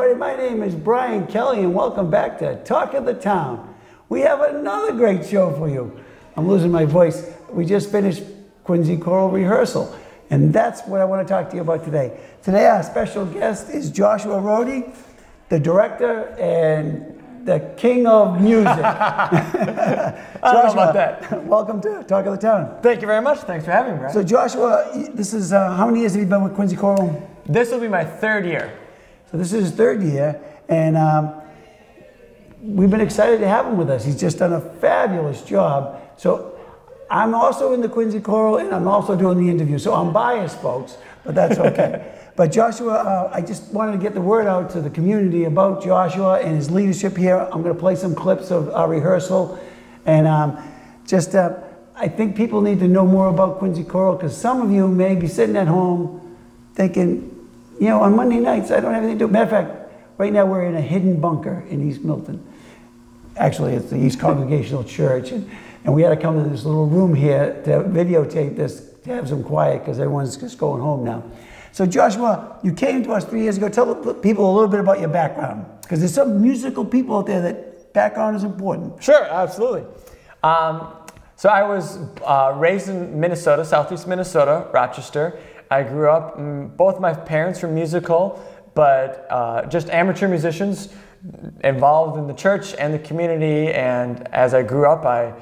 everybody. My name is Brian Kelley, and welcome back to Talk of the Town. We have another great show for you. I'm losing my voice. We just finished Quincy Choral rehearsal, and that's what I want to talk to you about today. Today, our special guest is Joshua Rohde, the director and the king of music. I don't know about that. Welcome to Talk of the Town. Thank you very much. Thanks for having me, Brian. So Joshua, this is, how many years have you been with Quincy Choral? This will be my third year. So this is his third year, and we've been excited to have him with us. He's just done a fabulous job. So I'm also in the Quincy Choral, and I'm also doing the interview. So I'm biased, folks, but that's okay. But Joshua, I just wanted to get the word out to the community about Joshua and his leadership here. I'm going to play some clips of our rehearsal, and I think people need to know more about Quincy Choral, because some of you may be sitting at home thinking, you know, on Monday nights I don't have anything to do. Matter of fact, right now we're in a hidden bunker in East Milton. Actually, it's the East Congregational Church, and we had to come to this little room here to videotape this, to have some quiet, because everyone's just going home now. So Joshua, you came to us 3 years ago. Tell the people a little bit about your background, because there's some musical people out there that background is important. Sure, absolutely. So I was raised in Minnesota, southeast Minnesota, Rochester. I grew up, both my parents were musical, but just amateur musicians involved in the church and the community. And as I grew up, I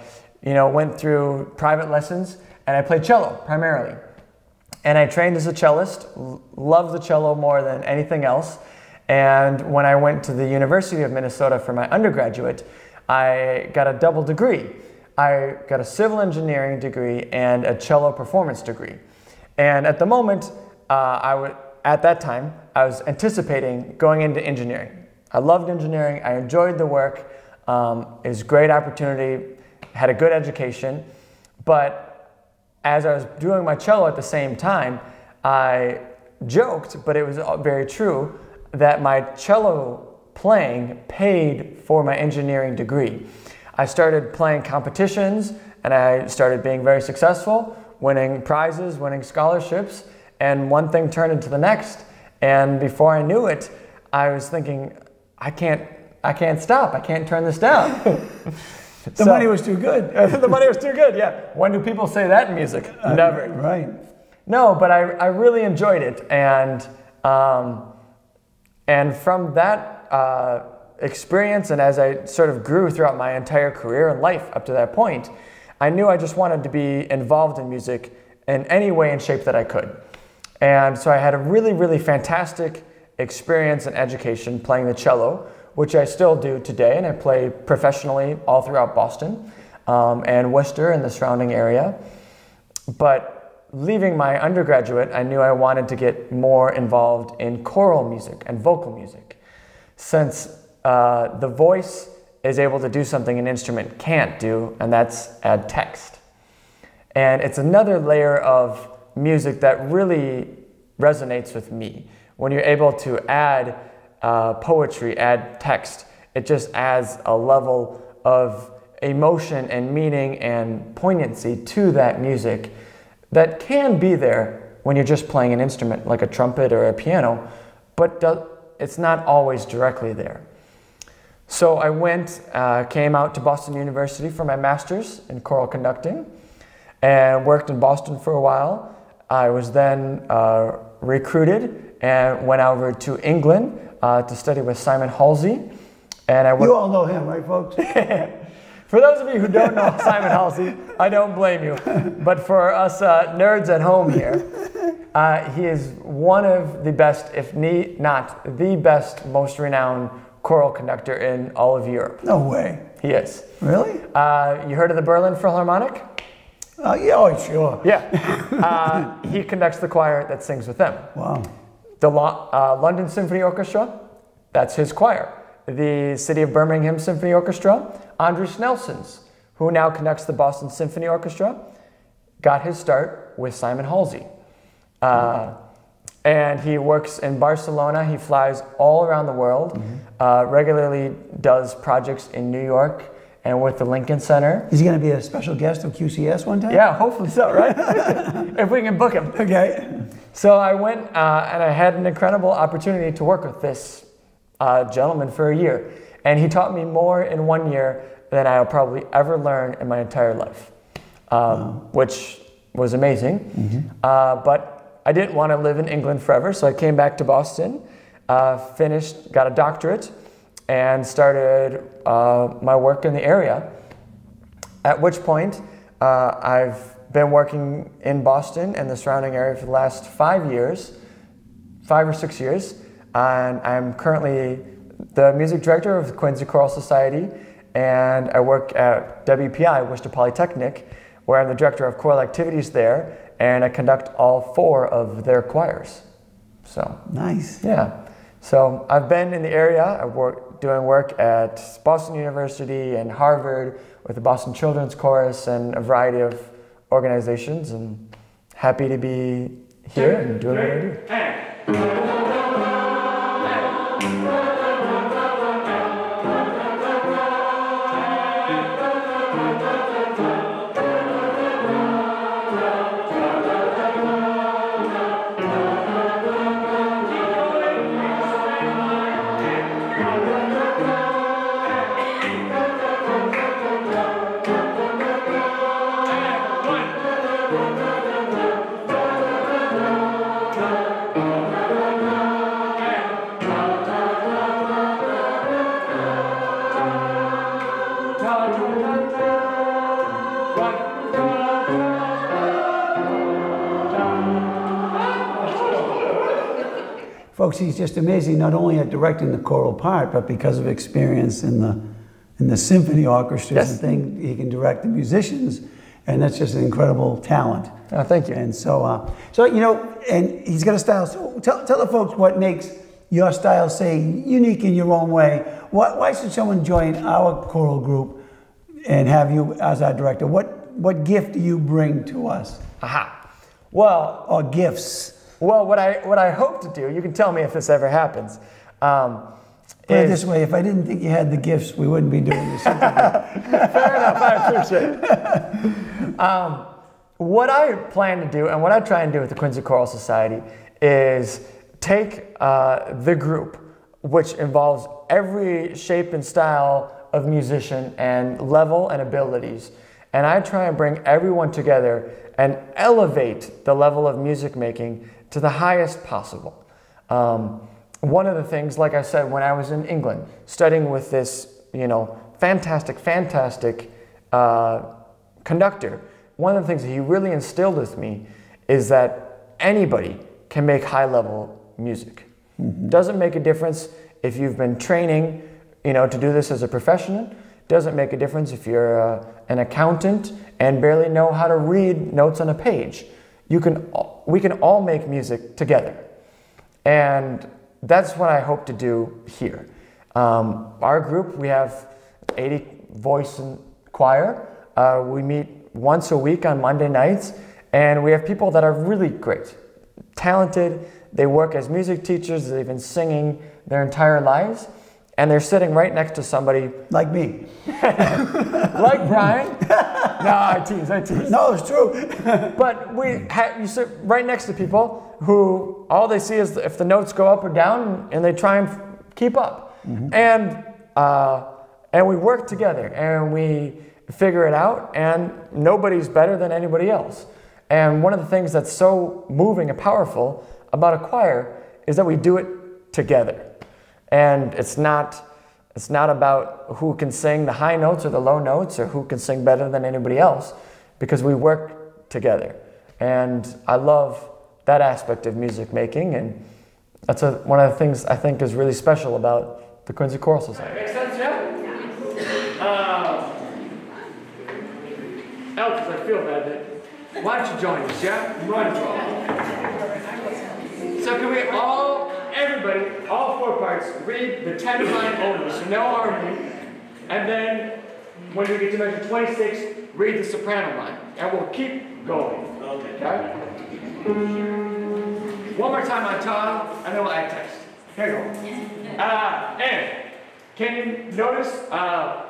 went through private lessons, and I played cello primarily. And I trained as a cellist, loved the cello more than anything else. And when I went to the University of Minnesota for my undergraduate, I got a double degree. I got a civil engineering degree and a cello performance degree. And at the moment, at that time, I was anticipating going into engineering. I loved engineering. I enjoyed the work. It was a great opportunity, had a good education. But as I was doing my cello at the same time, I joked, but it was very true, that my cello playing paid for my engineering degree. I started playing competitions, and I started being very successful, winning prizes, winning scholarships, and one thing turned into the next. And before I knew it, I was thinking, I can't stop. I can't turn this down. The money was too good. The money was too good, yeah. When do people say that in music? Never. Right. No, but I really enjoyed it. And from that experience, and as I sort of grew throughout my entire career and life up to that point, I knew I just wanted to be involved in music in any way and shape that I could. And so I had a really, really fantastic experience and education playing the cello, which I still do today, and I play professionally all throughout Boston and Worcester and the surrounding area. But leaving my undergraduate, I knew I wanted to get more involved in choral music and vocal music, since the voice is able to do something an instrument can't do, and that's add text. And it's another layer of music that really resonates with me. When you're able to add poetry, add text, it just adds a level of emotion and meaning and poignancy to that music that can be there when you're just playing an instrument like a trumpet or a piano, but it's not always directly there. So I came out to Boston University for my master's in choral conducting and worked in Boston for a while. I was then recruited and went over to England to study with Simon Halsey. And you all know him, right, folks? For those of you who don't know Simon Halsey, I don't blame you. But for us nerds at home here, he is one of the best, if not the best, most renowned choral conductor in all of Europe. No way. He is. Really? You heard of the Berlin Philharmonic? Yeah, oh, sure. Yeah. He conducts the choir that sings with them. Wow. The London Symphony Orchestra, that's his choir. The City of Birmingham Symphony Orchestra, Andres Nelson's, who now conducts the Boston Symphony Orchestra, got his start with Simon Halsey. And he works in Barcelona. He flies all around the world, regularly does projects in New York and with the Lincoln Center. Is he going to be a special guest of QCS one time? Yeah, hopefully so, right? If we can book him. Okay. So I went and I had an incredible opportunity to work with this gentleman for a year. And he taught me more in 1 year than I'll probably ever learn in my entire life, which was amazing. But I didn't want to live in England forever, so I came back to Boston, finished, got a doctorate, and started my work in the area. At which point, I've been working in Boston and the surrounding area for the last 5 or 6 years, and I'm currently the music director of the Quincy Choral Society, and I work at WPI, Worcester Polytechnic, where I'm the director of choral activities there, and I conduct all 4 of their choirs. So Nice. yeah. So I've been in the area. I've doing work at Boston University and Harvard with the Boston Children's Chorus and a variety of organizations, and happy to be here and doing what I do. Folks, he's just amazing, not only at directing the choral part, but because of experience in the symphony orchestras and things, he can direct the musicians, and that's just an incredible talent. Oh, thank you. And so you know, and he's got a style. So tell the folks what makes your style, say, unique in your own way. Why should someone join our choral group and have you as our director? What gift do you bring to us? Aha. Well, Or gifts? Well, what I hope to do, you can tell me if this ever happens. Put it this way, if I didn't think you had the gifts, we wouldn't be doing this. Fair enough, I appreciate it. What I plan to do, and what I try and do with the Quincy Choral Society, is take the group, which involves every shape and style of musician and level and abilities, and I try and bring everyone together and elevate the level of music making to the highest possible. One of the things, like I said, when I was in England, studying with this, fantastic conductor, one of the things that he really instilled with me is that anybody can make high-level music. Doesn't make a difference if you've been training, to do this as a professional. Doesn't make a difference if you're an accountant and barely know how to read notes on a page. We can all make music together. And that's what I hope to do here. Our group, we have 80 voice and choir. We meet once a week on Monday nights, and we have people that are really great, talented. They work as music teachers. They've been singing their entire lives, and they're sitting right next to somebody Like me. like Brian. No, I tease. No, it's true. But you sit right next to people who all they see is if the notes go up or down, and they try and keep up. And we work together, and we figure it out, and nobody's better than anybody else. And one of the things that's so moving and powerful about a choir is that we do it together. And it's not about who can sing the high notes or the low notes or who can sing better than anybody else, because we work together. And I love that aspect of music making, and that's one of the things I think is really special about the Quincy Choral Society. Makes sense, yeah? Elvis, I feel bad, but why don't you join us, yeah? Might as well. So can we everybody, all 4 parts, read the 10th line only, so no harmony, and then when we get to measure 26, read the soprano line, and we'll keep going, okay? One more time on ta, and then we'll add text. Here you go. And can you notice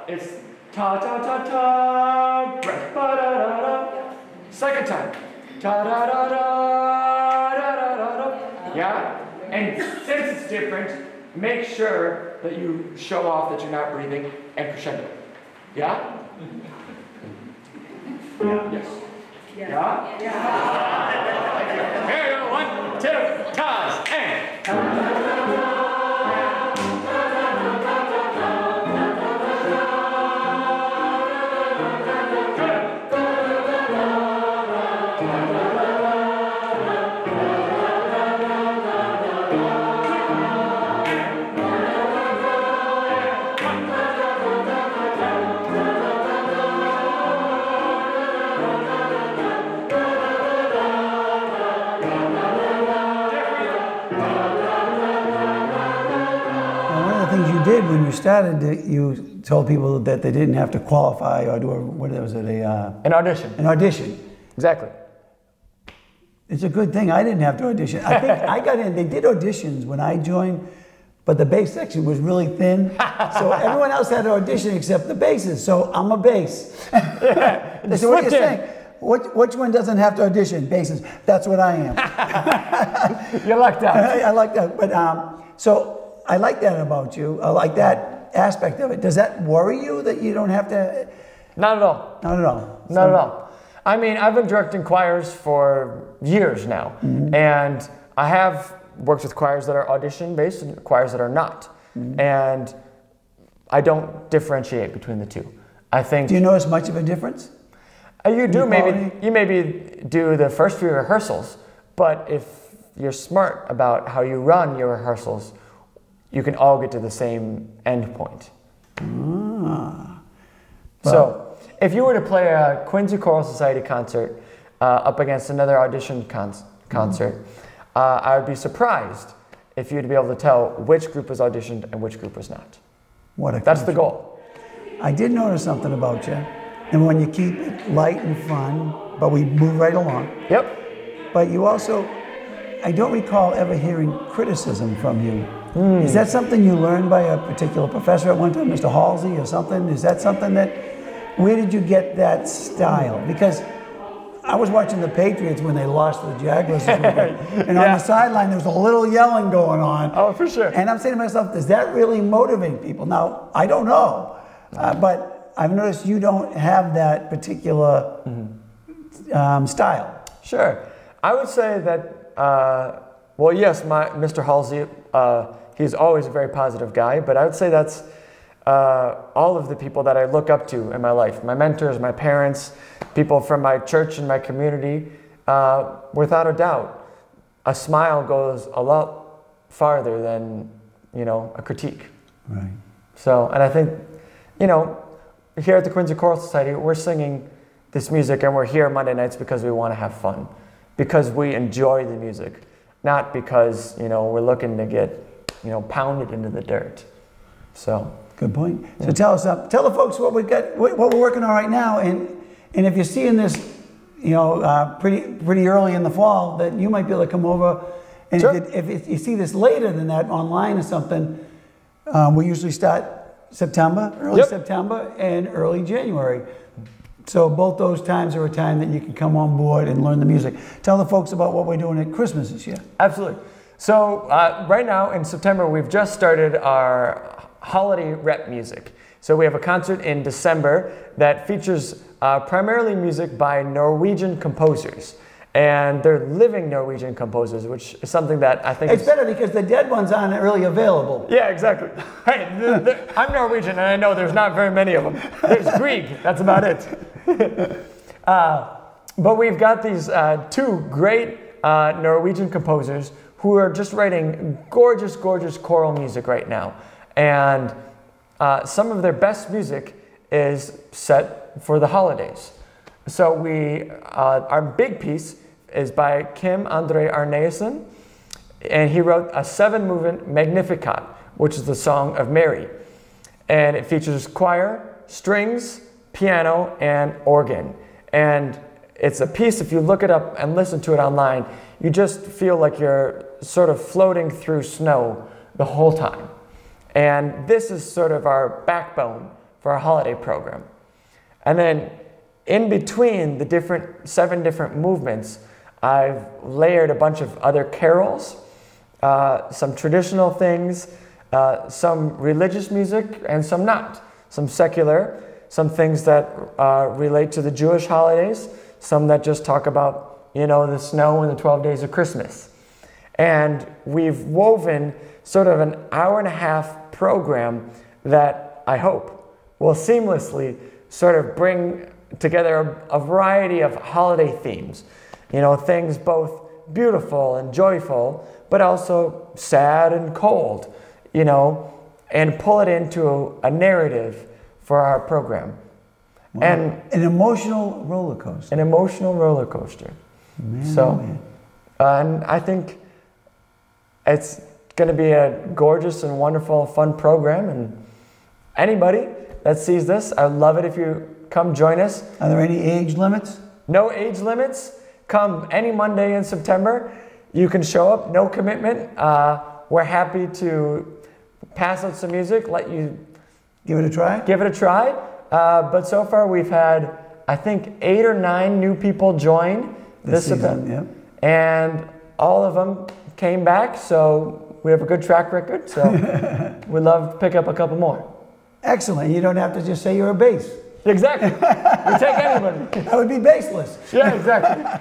it's ta ta ta ta, breath, ba da da da. Second time, ta da da da da da da da. Yeah? And since it's different, make sure that you show off that you're not breathing and crescendo. Yeah? Yes. Yeah? Yeah. Here you go. 1, 2, pause, and. You did when you started, you told people that they didn't have to qualify or do an audition. An audition. Exactly. It's a good thing I didn't have to audition. I think I got in. They did auditions when I joined, but the bass section was really thin, so everyone else had to audition except the basses. So I'm a bass. They said, "What are you saying? Which one doesn't have to audition? Basses." That's what I am. You lucked out. I like that, but so. I like that about you. I like that aspect of it. Does that worry you that you don't have to? Not at all. Not at all. Not at all. I mean, I've been directing choirs for years now, and I have worked with choirs that are audition-based and choirs that are not, and I don't differentiate between the two. I think. Do you notice much of a difference? You do. Maybe do the first few rehearsals, but if you're smart about how you run your rehearsals, you can all get to the same end point. So, if you were to play a Quincy Choral Society concert up against another audition concert, I would be surprised if you'd be able to tell which group was auditioned and which group was not. That's the goal. I did notice something about you, and when you keep it light and fun, but we move right along. Yep. But you also, I don't recall ever hearing criticism from you. Is that something you learned by a particular professor at one time, Mr. Halsey or something? Is that something where did you get that style? Because I was watching the Patriots when they lost to the Jaguars this weekend, and on the sideline there was a little yelling going on. Oh, for sure. And I'm saying to myself, does that really motivate people? Now, I don't know, but I've noticed you don't have that particular style. Sure. I would say that, well, yes, Mr. Halsey, he's always a very positive guy, but I would say that's all of the people that I look up to in my life. My mentors, my parents, people from my church and my community. Without a doubt, a smile goes a lot farther than, a critique. Right. So, and I think, here at the Quincy Choral Society, we're singing this music and we're here Monday nights because we want to have fun, because we enjoy the music, not because, we're looking to get, pounded into the dirt. So. Good point. Yeah. So tell the folks what we got, what we're working on right now, and if you're seeing this, pretty early in the fall, that you might be able to come over, and sure. if you see this later than that online or something, we usually start early September and early January. So both those times are a time that you can come on board and learn the music. Tell the folks about what we're doing at Christmas this year. Absolutely. So right now in September, we've just started our holiday rep music. So we have a concert in December that features primarily music by Norwegian composers. And they're living Norwegian composers, which is something that I think it's better because the dead ones aren't really available. Yeah, exactly. Right. I'm Norwegian, and I know there's not very many of them. There's Grieg. That's about it. But we've got these two great Norwegian composers who are just writing gorgeous, gorgeous choral music right now. And some of their best music is set for the holidays. So our big piece is by Kim André Arnesen, and he wrote a 7-movement Magnificat, which is the Song of Mary. And it features choir, strings, piano, and organ. And it's a piece, if you look it up and listen to it online, you just feel like you're sort of floating through snow the whole time. And this is sort of our backbone for our holiday program. And then in between the 7 different movements, I've layered a bunch of other carols, some traditional things, some religious music and some not. Some secular, some things that relate to the Jewish holidays, some that just talk about, you know, the snow and the 12 days of Christmas. And we've woven sort of an hour-and-a-half program that I hope will seamlessly sort of bring together a variety of holiday themes. You know, things both beautiful and joyful, but also sad and cold, you know, and pull it into a narrative for our program. Wow. And an emotional roller coaster. An emotional roller coaster. Man, so, man. And I think it's going to be a gorgeous and wonderful, fun program. And anybody that sees this, I'd love it if you come join us. Are there any age limits? No age limits. Come any Monday in September. You can show up, no commitment. We're happy to pass out some music, let you give it a try. But so far we've had, I think, 8 or 9 new people join this event. Yep. And all of them came back, so we have a good track record. So we'd love to pick up a couple more. Excellent. You don't have to just say you're a bass. Exactly. We take anybody. That would be baseless. Yeah, exactly.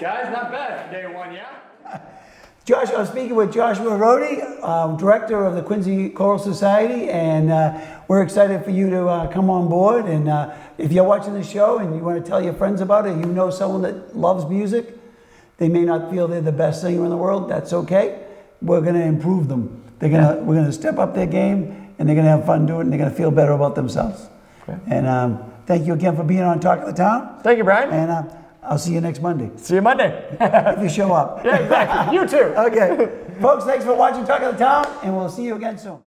Guys, not bad for day one, yeah? Josh, I'm speaking with Joshua Rohde, director of the Quincy Choral Society, and we're excited for you to come on board. And if you're watching the show and you want to tell your friends about it, you know someone that loves music, they may not feel they're the best singer in the world. That's okay. We're going to improve them. We're going to step up their game, and they're going to have fun doing it, and they're going to feel better about themselves. Okay. And thank you again for being on Talk of the Town. Thank you, Brian. And I'll see you next Monday. See you Monday. If you show up. Yeah, exactly. You too. Okay. Folks, thanks for watching Talk of the Town, and we'll see you again soon.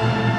Thank